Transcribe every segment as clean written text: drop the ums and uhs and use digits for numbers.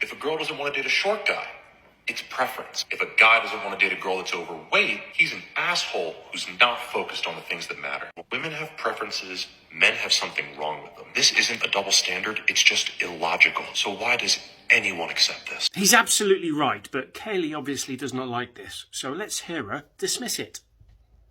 If a girl doesn't want to date a short guy, it's preference. If a guy doesn't want to date a girl that's overweight, he's an asshole who's not focused on the things that matter. Women have preferences, men have something wrong with them. This isn't a double standard, it's just illogical. So why does anyone accept this? He's absolutely right, but Kaylee obviously does not like this. So let's hear her dismiss it.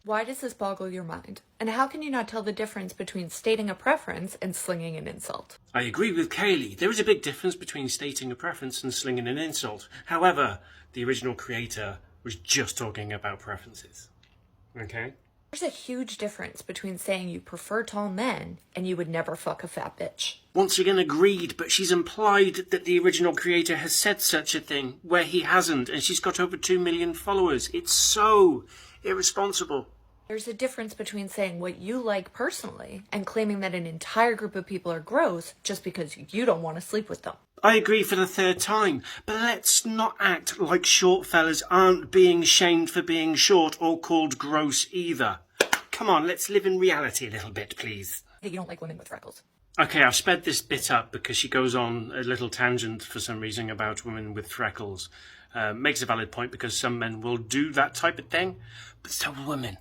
Why does this boggle your mind? And how can you not tell the difference between stating a preference and slinging an insult? I agree with Kaylee. There is a big difference between stating a preference and slinging an insult. However, the original creator was just talking about preferences. Okay? There's a huge difference between saying you prefer tall men and you would never fuck a fat bitch. Once again agreed, but she's implied that the original creator has said such a thing where he hasn't, and she's got over 2 million followers. It's so irresponsible. There's a difference between saying what you like personally and claiming that an entire group of people are gross just because you don't want to sleep with them. I agree for the third time, but let's not act like short fellas aren't being shamed for being short or called gross either. Come on, let's live in reality a little bit, please. That you don't like women with freckles. Okay, I've sped this bit up because she goes on a little tangent for some reason about women with freckles. Makes a valid point because some men will do that type of thing, but so will women.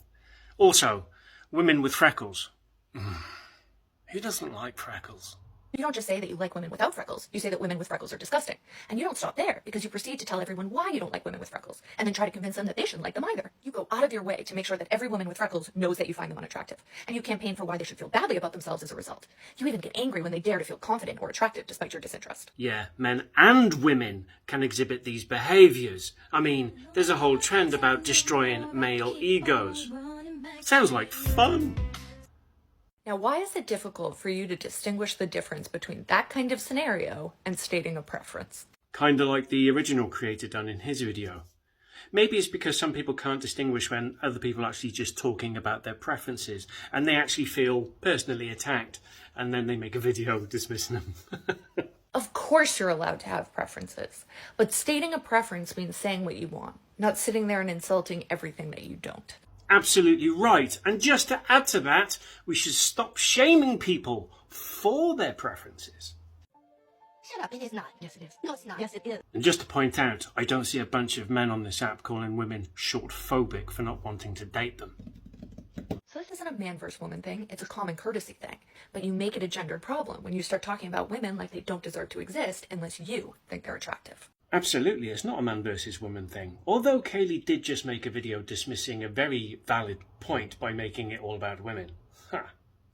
Also, women with freckles. Who doesn't like freckles? You don't just say that you like women without freckles. You say that women with freckles are disgusting. And you don't stop there because you proceed to tell everyone why you don't like women with freckles and then try to convince them that they shouldn't like them either. You go out of your way to make sure that every woman with freckles knows that you find them unattractive. And you campaign for why they should feel badly about themselves as a result. You even get angry when they dare to feel confident or attractive despite your disinterest. Yeah, men and women can exhibit these behaviours. I mean, there's a whole trend about destroying male egos. Sounds like fun. Now, why is it difficult for you to distinguish the difference between that kind of scenario and stating a preference? Kinda like the original creator done in his video. Maybe it's because some people can't distinguish when other people are actually just talking about their preferences and they actually feel personally attacked and then they make a video dismissing them. Of course you're allowed to have preferences, but stating a preference means saying what you want, not sitting there and insulting everything that you don't. Absolutely right. And just to add to that, we should stop shaming people for their preferences. Shut up, it is not. Yes, it is. No, it's not. Yes, it is. And just to point out, I don't see a bunch of men on this app calling women short-phobic for not wanting to date them. So this isn't a man versus woman thing, it's a common courtesy thing. But you make it a gendered problem when you start talking about women like they don't deserve to exist unless you think they're attractive. Absolutely, it's not a man versus woman thing. Although Kaylee did just make a video dismissing a very valid point by making it all about women.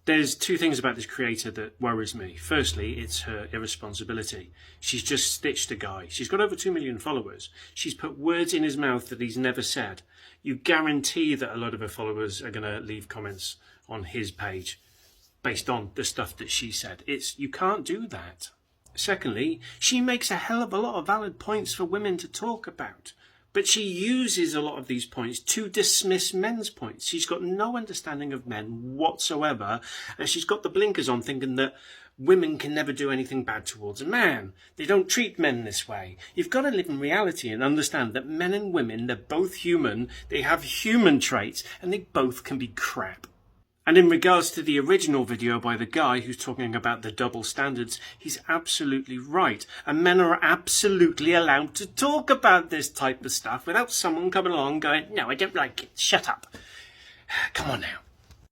There's two things about this creator that worries me. Firstly, it's her irresponsibility. She's just stitched a guy. She's got over 2 million followers. She's put words in his mouth that he's never said. You guarantee that a lot of her followers are going to leave comments on his page based on the stuff that she said. You can't do that. Secondly, she makes a hell of a lot of valid points for women to talk about, but she uses a lot of these points to dismiss men's points. She's got no understanding of men whatsoever, and she's got the blinkers on thinking that women can never do anything bad towards a man. They don't treat men this way. You've got to live in reality and understand that men and women, they're both human, they have human traits, and they both can be crap. And in regards to the original video by the guy who's talking about the double standards, he's absolutely right. And men are absolutely allowed to talk about this type of stuff without someone coming along going, no, I don't like it, shut up. Come on now.